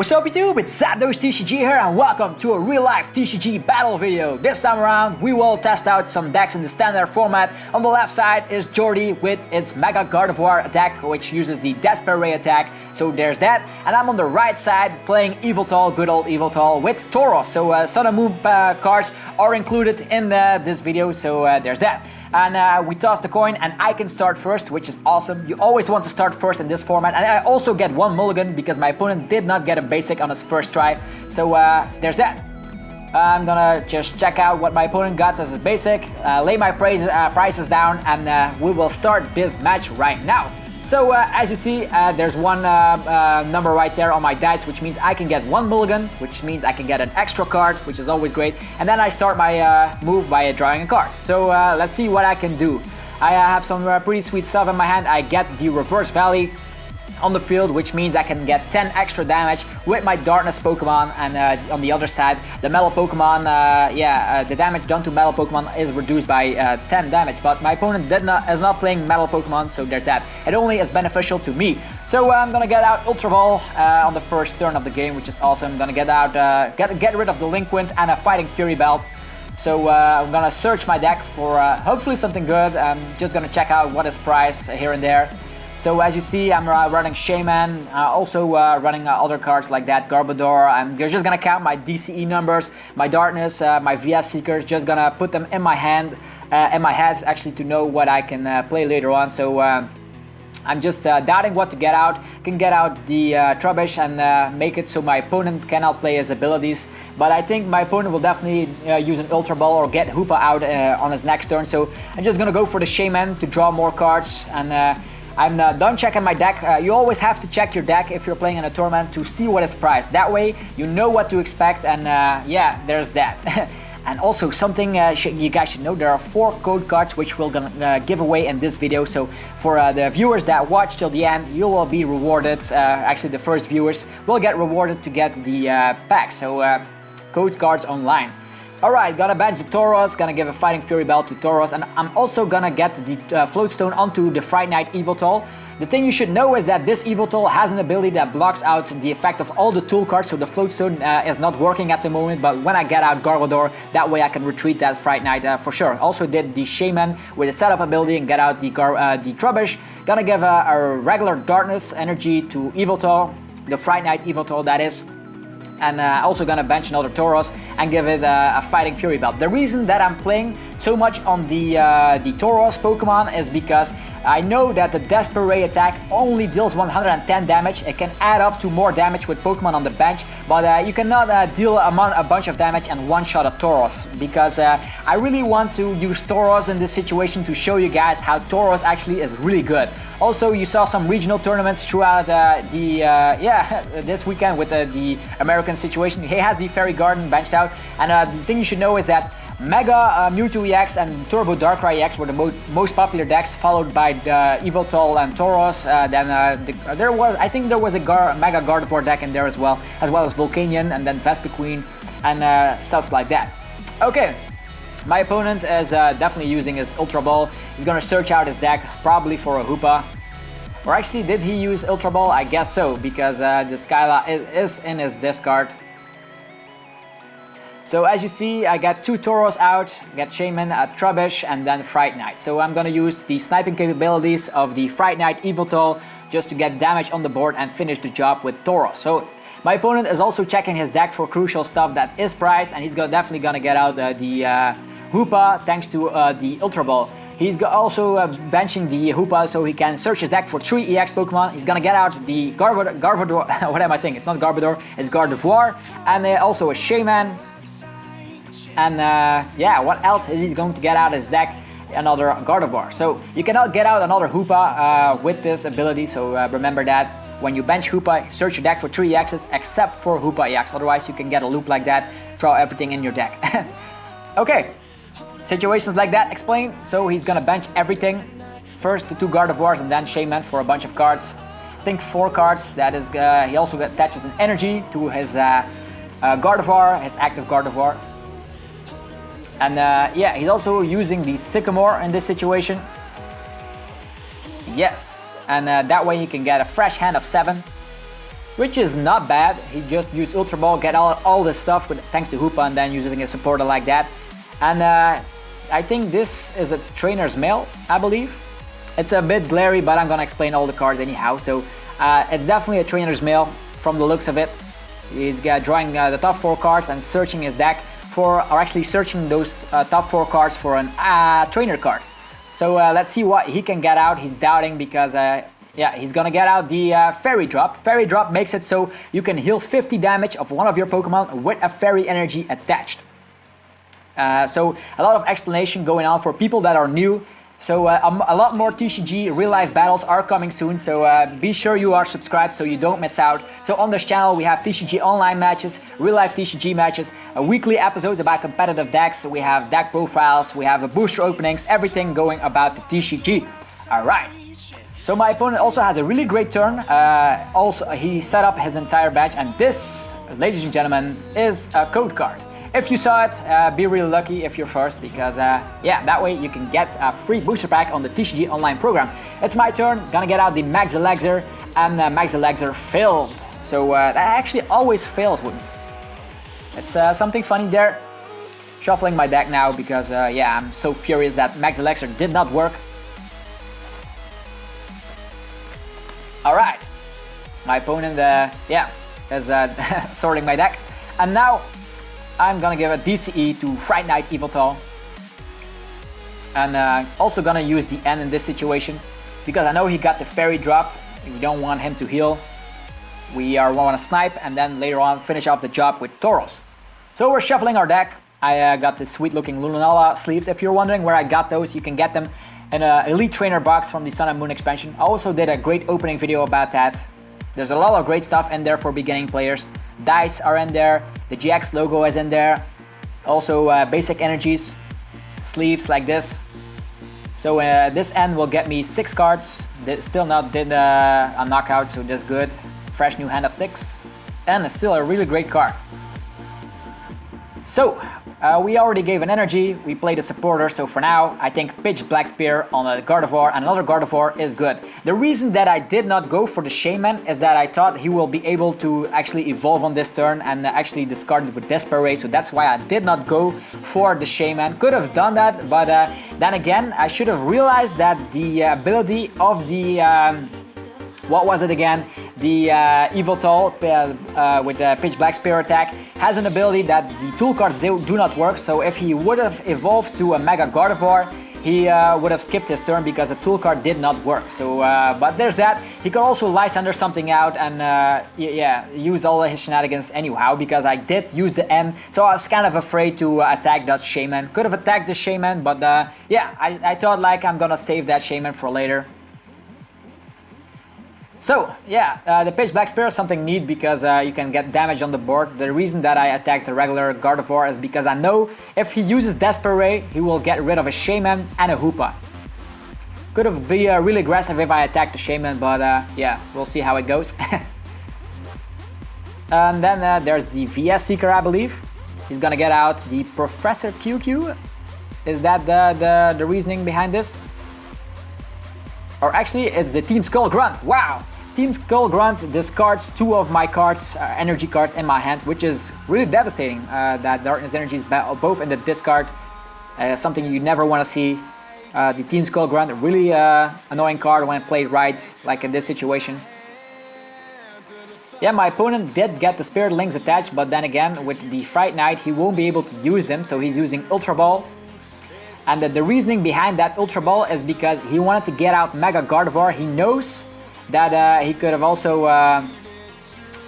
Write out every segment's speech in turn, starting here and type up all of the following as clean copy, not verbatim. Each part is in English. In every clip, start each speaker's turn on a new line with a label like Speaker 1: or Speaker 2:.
Speaker 1: What's up YouTube, it's Tauros TCG here and welcome to a real life TCG battle video. This time around we will test out some decks in the standard format. On the left side is Jordy with its Mega Gardevoir attack, which uses the Desperate attack, so there's that. And I'm on the right side playing Yveltal, good old Yveltal, with Tauros. So Sun and Moon cards are included in this video, so there's that. And we toss the coin and I can start first, which is awesome. You always want to start first in this format. And I also get one mulligan because my opponent did not get a basic on his first try. So there's that. I'm gonna just check out what my opponent got as his basic, lay my prices down, and we will start this match right now. So as you see, there's one number right there on my dice, which means I can get one mulligan, which means I can get an extra card, which is always great. And then I start my move by drawing a card. So let's see what I can do. I have some pretty sweet stuff in my hand. I get the Reverse Valley on the field, which means I can get 10 extra damage with my Darkness Pokemon, and on the other side, the Metal Pokemon, the damage done to Metal Pokemon is reduced by 10 damage, but my opponent is not playing Metal Pokemon, so there's that. It only is beneficial to me. So I'm gonna get out Ultra Ball on the first turn of the game, which is awesome. I'm gonna get out, get rid of Delinquent and a Fighting Fury Belt. So I'm gonna search my deck for hopefully something good. I'm just gonna check out what is priced here and there. So as you see, I'm running Shaman, also running other cards like that, Garbodor. I'm just gonna count my DCE numbers, my Darkness, my VS Seekers, just gonna put them in my hand, in my head actually, to know what I can play later on. So I'm just doubting what to get out. Can get out the Trubbish and make it so my opponent cannot play his abilities. But I think my opponent will definitely use an Ultra Ball or get Hoopa out on his next turn. So I'm just gonna go for the Shaman to draw more cards, and I'm done checking my deck. You always have to check your deck if you're playing in a tournament to see what is priced. That way you know what to expect, and yeah, there's that. And also something you guys should know, there are 4 code cards which we're gonna give away in this video. So for the viewers that watch till the end, you will be rewarded. Actually, the first viewers will get rewarded to get the pack. So code cards online. Alright, gonna bench the Tauros, gonna give a Fighting Fury Belt to Tauros, and I'm also gonna get the Floatstone onto the Fright Knight Yveltal. The thing you should know is that this Yveltal has an ability that blocks out the effect of all the tool cards, so the Floatstone is not working at the moment, but when I get out Garbodor, that way I can retreat that Fright Knight for sure. Also did the Shaman with a setup ability and get out the Trubbish. Gonna give a regular Darkness energy to Yveltal, the Fright Knight Yveltal that is. And also gonna bench another Tauros and give it a Fighting Fury Belt. The reason that I'm playing so much on the Tauros Pokemon is because I know that the Desperate attack only deals 110 damage. It can add up to more damage with Pokemon on the bench, but you cannot deal a bunch of damage and one-shot a Tauros, because I really want to use Tauros in this situation to show you guys how Tauros actually is really good. Also, you saw some regional tournaments throughout this weekend with the American situation. He has the Fairy Garden benched out, and the thing you should know is that Mega Mewtwo EX and Turbo Darkrai EX were the most popular decks, followed by Yveltal and Tauros. I think there was a Mega Gardevoir deck in there as well as Volcanion, and then Vespiquen and stuff like that. Okay. My opponent is definitely using his Ultra Ball. He's gonna search out his deck, probably for a Hoopa. Or actually, did he use Ultra Ball? I guess so, because the Skyla is in his discard. So as you see, I got 2 Tauros out, got Shaman, a Trubbish, and then Fright Knight. So I'm gonna use the sniping capabilities of the Fright Knight Yveltal just to get damage on the board and finish the job with Tauros. So my opponent is also checking his deck for crucial stuff that is priced, and he's definitely gonna get out the Hoopa thanks to the Ultra Ball. He's also benching the Hoopa so he can search his deck for 3 EX Pokemon. He's gonna get out the Garbodor, what am I saying? It's not Garbodor, it's Gardevoir, and also a Shaman. And yeah, what else is he going to get out of his deck? Another Gardevoir. So you cannot get out another Hoopa with this ability, so remember that. When you bench Hoopa, search your deck for 3 EXs except for Hoopa EX, otherwise you can get a loop like that, draw everything in your deck. Okay, situations like that explained, so he's gonna bench everything. First the 2 Gardevoirs and then Shaman for a bunch of cards. I think 4 cards, that is, he also attaches an energy to his Gardevoir, his active Gardevoir. And yeah, he's also using the Sycamore in this situation. Yes, and that way he can get a fresh hand of 7. which is not bad. He just used Ultra Ball, get all this stuff with, thanks to Hoopa, and then using a supporter like that. And I think this is a trainer's mail, I believe. It's a bit glary, but I'm gonna explain all the cards anyhow. So it's definitely a trainer's mail from the looks of it. He's drawing the top 4 cards and searching his deck for, or actually searching those top 4 cards for an trainer card. So let's see what he can get out. He's doubting because yeah, he's gonna get out the Fairy Drop. Fairy Drop makes it so you can heal 50 damage of one of your Pokemon with a Fairy energy attached. So a lot of explanation going on for people that are new. So a lot more TCG real life battles are coming soon, so be sure you are subscribed so you don't miss out. So on this channel we have TCG online matches, real life TCG matches, weekly episodes about competitive decks, we have deck profiles, we have booster openings, everything going about the TCG. Alright. So my opponent also has a really great turn. Also he set up his entire bench, and this, ladies and gentlemen, is a code card. If you saw it, be really lucky if you're first, because yeah, that way you can get a free booster pack on the TCG online program. It's my turn, gonna get out the Max Elixir, and Max Elixir failed. So that actually always fails with me. It's something funny there. Shuffling my deck now because yeah, I'm so furious that Max Elixir did not work. Alright, my opponent yeah, is sorting my deck, and now I'm gonna give a DCE to Fright Night Yveltal, and also gonna use the N in this situation because I know he got the Fairy Drop. We don't want him to heal. We want to snipe and then later on finish off the job with Tauros. So we're shuffling our deck. I got the sweet looking Lunala sleeves. If you're wondering where I got those, you can get them in an Elite Trainer box from the Sun and Moon expansion. I also did a great opening video about that. There's a lot of great stuff in there for beginning players. Dice are in there, the GX logo is in there, also basic energies, sleeves like this. So this N will get me 6 cards, still not did a knockout, so that's good. Fresh new hand of 6, and it's still a really great card. So we already gave an energy, we played a supporter, so for now I think Pitch Black Spear on a Gardevoir and another Gardevoir is good. The reason that I did not go for the Shaman is that I thought he will be able to actually evolve on this turn and actually discard it with Desperate, so that's why I did not go for the Shaman. Could have done that, but then again I should have realized that the ability of the what was it again? The Yveltal with the Pitch Black Spear attack has an ability that the tool cards do not work. So if he would have evolved to a Mega Gardevoir, he would have skipped his turn because the tool card did not work. So, but there's that. He could also Lysander something out and yeah, use all his shenanigans anyhow because I did use the N. So I was kind of afraid to attack that Shaman. Could have attacked the Shaman, but yeah, I thought like I'm gonna save that Shaman for later. So yeah, the Pitch Black Spear is something neat because you can get damage on the board. The reason that I attacked the regular Gardevoir is because I know if he uses Desperate, he will get rid of a Shaman and a Hoopa. Could have been really aggressive if I attacked the Shaman, but yeah, we'll see how it goes. And then there's the VS Seeker, I believe. He's gonna get out the Professor QQ. Is that the reasoning behind this? Or actually, it's the Team Skull Grunt. Wow! Team Skull Grunt discards 2 of my cards, energy cards in my hand, which is really devastating. That Darkness Energy is both in the discard, something you never want to see. The Team Skull Grunt, really annoying card when played right, like in this situation. Yeah, my opponent did get the Spirit Links attached, but then again, with the Fright Night, he won't be able to use them, so he's using Ultra Ball. And the reasoning behind that Ultra Ball is because he wanted to get out Mega Gardevoir. He knows that he could have also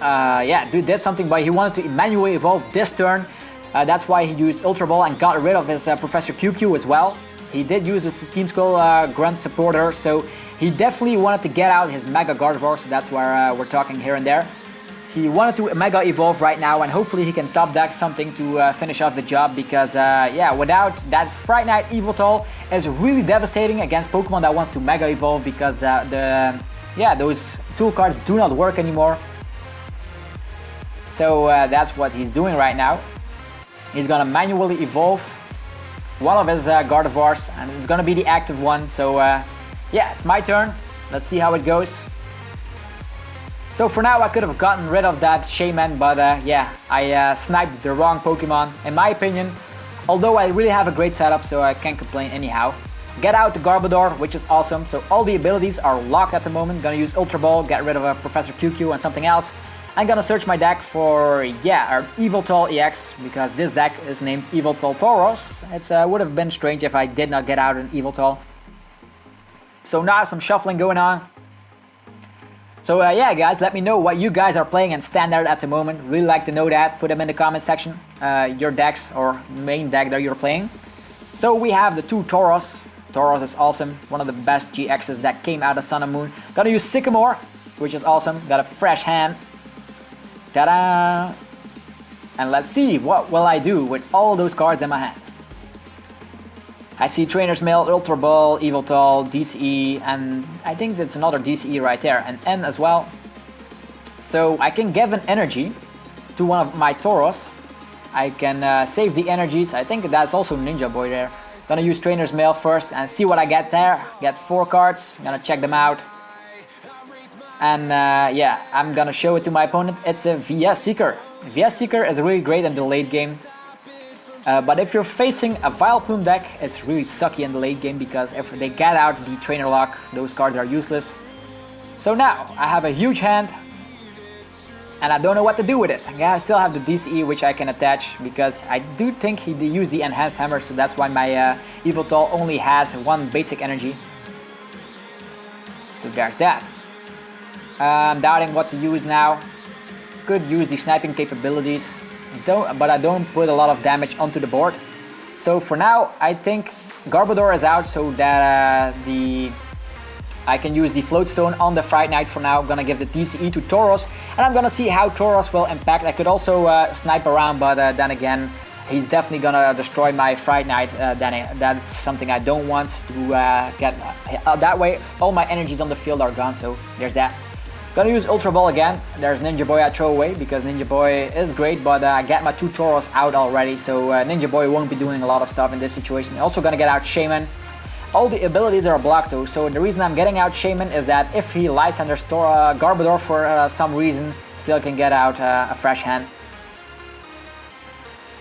Speaker 1: yeah, did something, but he wanted to manually evolve this turn. That's why he used Ultra Ball and got rid of his Professor QQ as well. He did use this Team Skull Grunt supporter, so he definitely wanted to get out his Mega Gardevoir, so that's where we're talking here and there. He wanted to Mega Evolve right now, and hopefully he can top deck something to finish off the job, because yeah, without that Fright Night Yveltal is really devastating against Pokemon that wants to Mega Evolve, because yeah, those tool cards do not work anymore. So that's what he's doing right now. He's gonna manually evolve one of his Gardevoirs, and it's gonna be the active one. So yeah, it's my turn. Let's see how it goes. So for now I could have gotten rid of that Shaman, but yeah, I sniped the wrong Pokemon in my opinion. Although I really have a great setup, so I can't complain anyhow. Get out the Garbodor, which is awesome. So all the abilities are locked at the moment. Gonna use Ultra Ball, get rid of a Professor QQ and something else. I'm gonna search my deck for, yeah, our Yveltal EX, because this deck is named Yveltal Tauros. It would have been strange if I did not get out an Yveltal. So now some shuffling going on. So yeah guys, let me know what you guys are playing in Standard at the moment. Really like to know that. Put them in the comment section, your decks or main deck that you're playing. So we have the two Tauros. Tauros is awesome, one of the best GXs that came out of Sun and Moon. Gonna use Sycamore, which is awesome. Got a fresh hand. Ta-da! And let's see, what will I do with all those cards in my hand? I see Trainer's Mail, Ultra Ball, Yveltal, DCE, and I think that's another DCE right there, and N as well. So I can give an energy to one of my Tauros. I can save the energies. I think that's also Ninja Boy there. Gonna use Trainer's Mail first and see what I get there. Get 4 cards, gonna check them out. And yeah, I'm gonna show it to my opponent. It's a VS Seeker. VS Seeker is really great in the late game. But if you're facing a Vileplume deck, it's really sucky in the late game because if they get out the Trainer Lock, those cards are useless. So now, I have a huge hand and I don't know what to do with it. Yeah, I still have the DCE which I can attach because I do think he used the Enhanced Hammer, so that's why my Yveltal only has 1 basic energy. So there's that. I'm doubting what to use now. Could use the sniping capabilities. But I don't put a lot of damage onto the board. So for now, I think Garbodor is out so that I can use the Floatstone on the Fright Knight for now. I'm gonna give the DCE to Tauros, and I'm gonna see how Tauros will impact. I could also snipe around, but then again, he's definitely gonna destroy my Fright Knight. That's something I don't want to get. That way, all my energies on the field are gone, so there's that. Gonna use Ultra Ball again. There's Ninja Boy I throw away because Ninja Boy is great, but I get my 2 Tauros out already, so Ninja Boy won't be doing a lot of stuff in this situation. Also gonna get out Shaman. All the abilities are blocked though, so the reason I'm getting out Shaman is that if he Lysanders Garbodor for some reason, still can get out a fresh hand.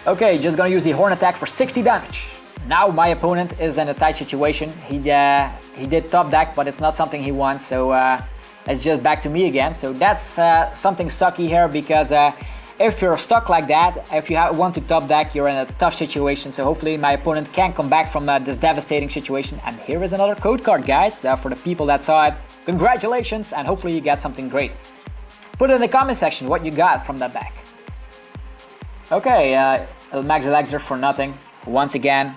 Speaker 1: Okay, just gonna use the Horn Attack for 60 damage. Now my opponent is in a tight situation. He did top deck, but it's not something he wants, so it's just back to me again. So that's something sucky here because if you're stuck like that, if you want to top deck, you're in a tough situation. So hopefully my opponent can come back from this devastating situation. And here is another code card, guys, for the people that saw it. Congratulations, and hopefully you get something great. Put it in the comment section what you got from that back. Okay, Max Elixir for nothing. Once again,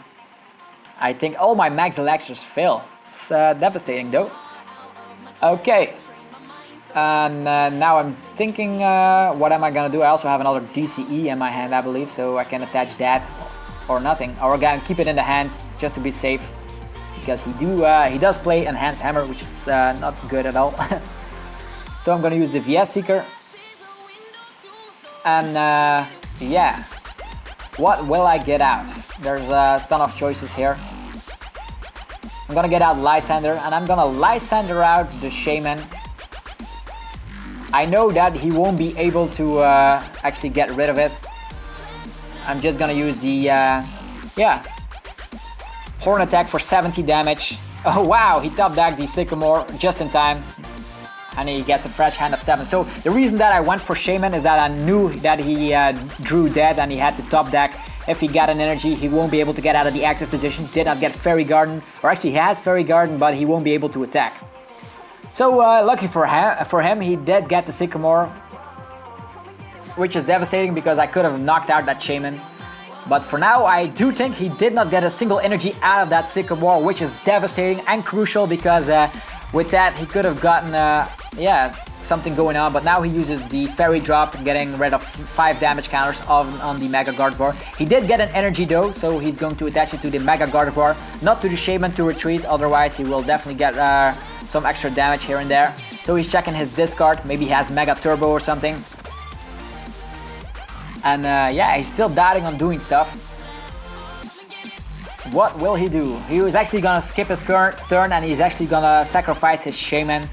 Speaker 1: I think all my Max Elixirs fail. It's devastating though. Okay. And now I'm thinking, what am I gonna do? I also have another DCE in my hand, I believe, so I can attach that or nothing. Or again, keep it in the hand just to be safe, because he does play Enhanced Hammer, which is not good at all. So I'm gonna use the VS Seeker. And yeah, what will I get out? There's a ton of choices here. I'm gonna get out Lysander, and I'm gonna Lysander out the Shaman. I know that he won't be able to actually get rid of it. I'm just gonna use the yeah, Horn Attack for 70 damage. Oh wow, he top decked the Sycamore just in time, and he gets a fresh hand of 7. So the reason that I went for Shaman is that I knew that he drew dead and he had to top deck. If he got an energy, he won't be able to get out of the active position. Did not get Fairy Garden, or actually he has Fairy Garden, but he won't be able to attack. So lucky for him, he did get the Sycamore, which is devastating because I could have knocked out that Shaman. But for now, I do think he did not get a single energy out of that Sycamore, which is devastating and crucial because with that he could have gotten yeah, something going on. But now he uses the Fairy Drop, getting rid of 5 damage counters on the Mega Gardevoir. He did get an energy though, so he's going to attach it to the Mega Gardevoir, not to the Shaman to retreat, otherwise he will definitely get some extra damage here and there. So he's checking his discard, maybe he has Mega Turbo or something. And yeah, he's still doubting on doing stuff. What will he do? He was actually gonna skip his current turn and he's actually gonna sacrifice his Shaman.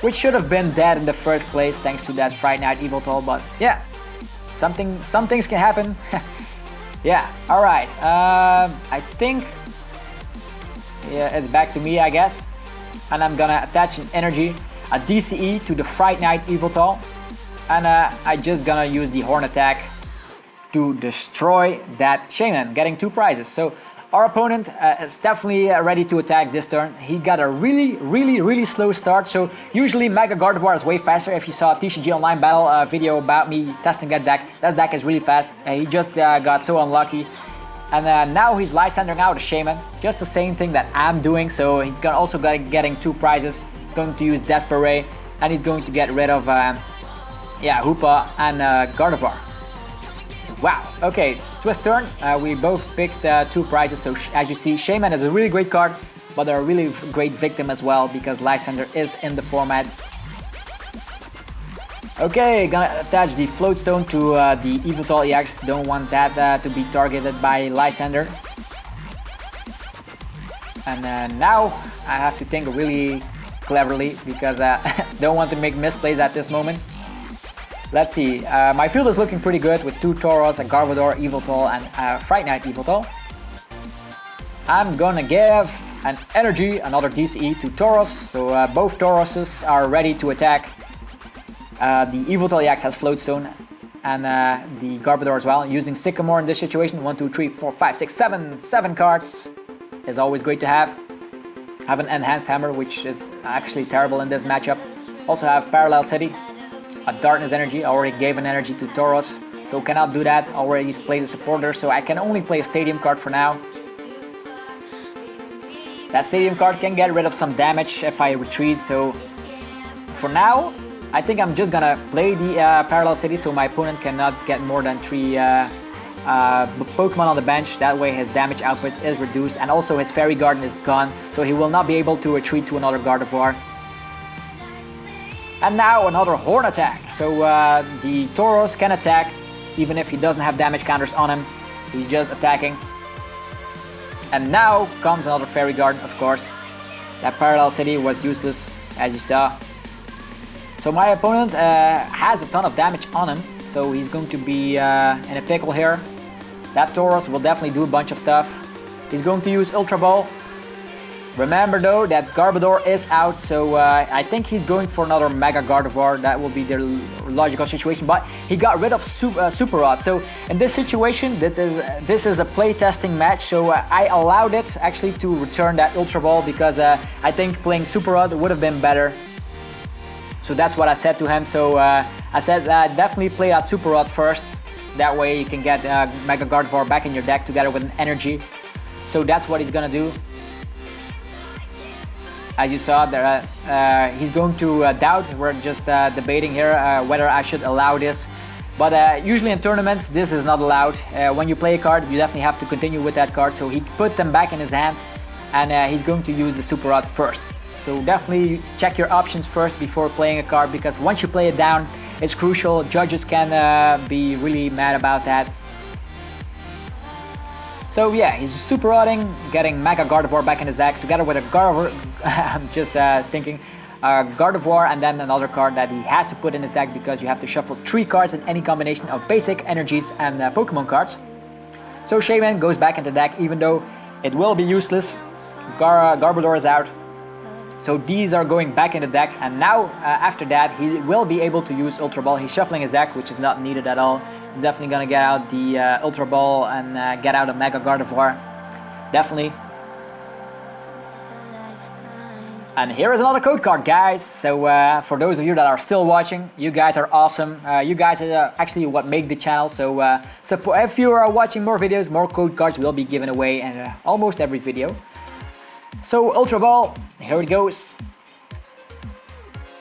Speaker 1: which should have been dead in the first place thanks to that Fright Night Yveltal, but yeah, some things can happen. Yeah, alright, I think yeah, it's back to me, I guess, and I'm gonna attach an energy, a DCE to the Fright Night Yveltal, and I just gonna use the Horn attack to destroy that Shaman, getting 2 prizes. So our opponent is definitely ready to attack this turn. He got a really slow start, so usually Mega Gardevoir is way faster. If you saw a TCG Online battle video about me testing that deck is really fast. He just got so unlucky. And now he's Lysandering out a Shaman, just the same thing that I'm doing, so he's also getting 2 prizes. He's going to use Desperate, and he's going to get rid of yeah, Hoopa and Gardevoir. Wow, okay, twist turn, we both picked 2 prizes, so as you see, Shaman is a really great card, but a really great victim as well, because Lysander is in the format. Okay, gonna attach the Floatstone to the Yveltal EX, don't want that to be targeted by Lysander. And now I have to think really cleverly, because don't want to make misplays at this moment. Let's see, my field is looking pretty good with 2 Tauros, a Garbodor, Yveltal, and Fright Night Yveltal. I'm gonna give an energy, another DCE to Tauros, so both Tauroses are ready to attack. The Yveltal EX has Floatstone, and the Garbodor as well, using Sycamore in this situation. 1, 2, 3, 4, 5, 6, 7 cards is always great to have. Have an Enhanced Hammer, which is actually terrible in this matchup. Also have Parallel City, a Darkness Energy. I already gave an energy to Tauros, so cannot do that. Already played a supporter, so I can only play a Stadium card for now. That Stadium card can get rid of some damage if I retreat, so for now I think I'm just gonna play the Parallel City, so my opponent cannot get more than 3 Pokemon on the bench. That way his damage output is reduced, and also his Fairy Garden is gone, so he will not be able to retreat to another Gardevoir. And now another Horn attack, so the Tauros can attack even if he doesn't have damage counters on him. He's just attacking. And now comes another Fairy Garden, of course. That Parallel City was useless, as you saw. So my opponent has a ton of damage on him, so he's going to be in a pickle here. That Tauros will definitely do a bunch of stuff. He's going to use Ultra Ball. Remember though that Garbodor is out, so I think he's going for another Mega Gardevoir. That will be the logical situation, but he got rid of Super Rod. So in this situation, this is a play testing match, so I allowed it actually to return that Ultra Ball, because I think playing Super Rod would have been better. So that's what I said to him, so I said definitely play that Super Rod first. That way you can get Mega Gardevoir back in your deck together with an energy. So that's what he's gonna do. As you saw, there, he's going to doubt. We're just debating here whether I should allow this. But usually in tournaments, this is not allowed. When you play a card, you definitely have to continue with that card. So he put them back in his hand, and he's going to use the Super Rod first. So definitely check your options first before playing a card, because once you play it down, it's crucial. Judges can be really mad about that. So yeah, he's Super Rodding, getting Mega Gardevoir back in his deck together with a Gardevoir. I'm just thinking Gardevoir, and then another card that he has to put in his deck, because you have to shuffle 3 cards in any combination of basic energies and Pokemon cards. So Shaman goes back into the deck, even though it will be useless. Garbodor is out. So these are going back in the deck, and now after that he will be able to use Ultra Ball. He's shuffling his deck, which is not needed at all. He's definitely gonna get out the Ultra Ball and get out a Mega Gardevoir. Definitely. And here is another code card, guys. So for those of you that are still watching, you guys are awesome. You guys are actually what make the channel. So if you are watching more videos, more code cards will be given away in almost every video. So Ultra Ball, here it goes.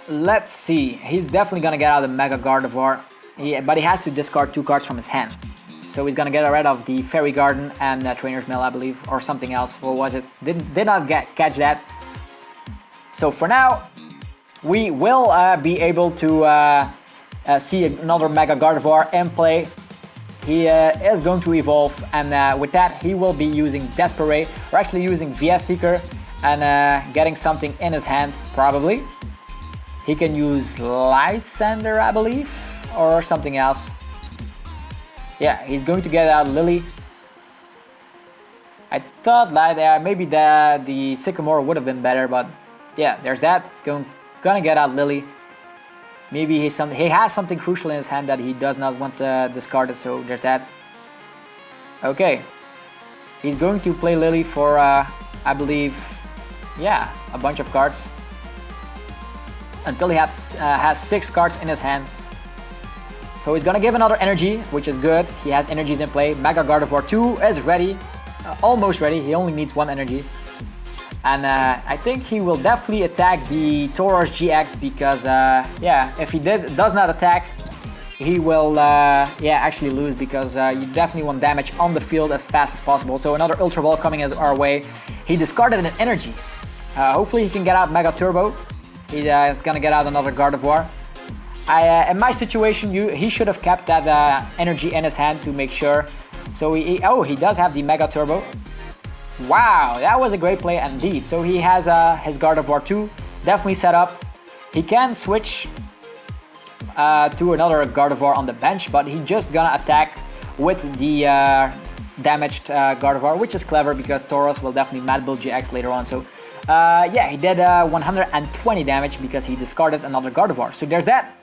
Speaker 1: Let's see, he's definitely gonna get out the Mega Gardevoir, but he has to discard 2 cards from his hand. So he's gonna get rid of the Fairy Garden and Trainer's Mill, I believe, or something else. What was it? Did not catch that. So for now, we will be able to see another Mega Gardevoir in play. He is going to evolve, and with that he will be using Desperate, or actually using VS Seeker, and getting something in his hand probably. He can use Lysander, I believe, or something else. Yeah, he's going to get out Lily. I thought that maybe the Sycamore would have been better, but yeah, there's that. He's gonna get out Lily. Maybe he has something crucial in his hand that he does not want to discard it, so there's that. Okay, he's going to play Lily for, I believe, yeah, a bunch of cards. Until he has 6 cards in his hand. So he's gonna give another energy, which is good. He has energies in play. Mega Gardevoir 2 is ready. Almost ready, he only needs 1 energy. And I think he will definitely attack the Tauros GX because, yeah, if he does not attack, he will, yeah, actually lose because you definitely want damage on the field as fast as possible. So another Ultra Ball coming our way. He discarded an energy. Hopefully he can get out Mega Turbo. He's gonna get out another Gardevoir. In my situation, he should have kept that energy in his hand to make sure. So he does have the Mega Turbo. Wow, that was a great play indeed. So he has his Gardevoir 2 definitely set up. He can switch to another Gardevoir on the bench, but he's just gonna attack with the damaged Gardevoir, which is clever because Tauros will definitely Mad Bull GX later on. So yeah, he did 120 damage because he discarded another Gardevoir. So there's that.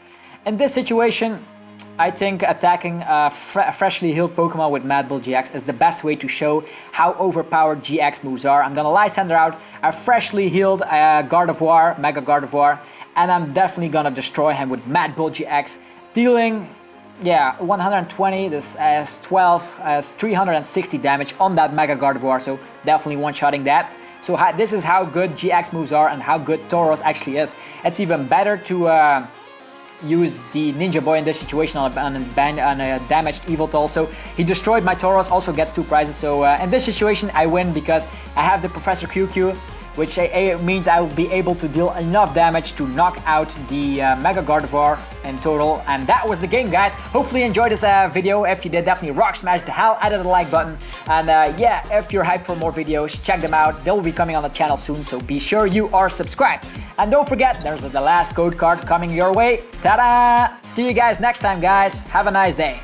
Speaker 1: In this situation, I think attacking a freshly healed Pokemon with Mad Bull GX is the best way to show how overpowered GX moves are. I'm gonna Lysander out a freshly healed Gardevoir, Mega Gardevoir, and I'm definitely gonna destroy him with Mad Bull GX, dealing, yeah, 120, this as 12, as 360 damage on that Mega Gardevoir, so definitely one-shotting that. So this is how good GX moves are and how good Tauros actually is. It's even better to use the Ninja Boy in this situation on a damaged Yveltal. So he destroyed my Tauros, also gets 2 prizes. So in this situation I win because I have the Professor QQ, which means I will be able to deal enough damage to knock out the Mega Gardevoir in total. And that was the game, guys. Hopefully you enjoyed this video. If you did, definitely rock smash the hell out of the like button. And yeah, if you're hyped for more videos, check them out. They will be coming on the channel soon, so be sure you are subscribed. And don't forget, there's the last code card coming your way. Ta-da! See you guys next time, guys. Have a nice day.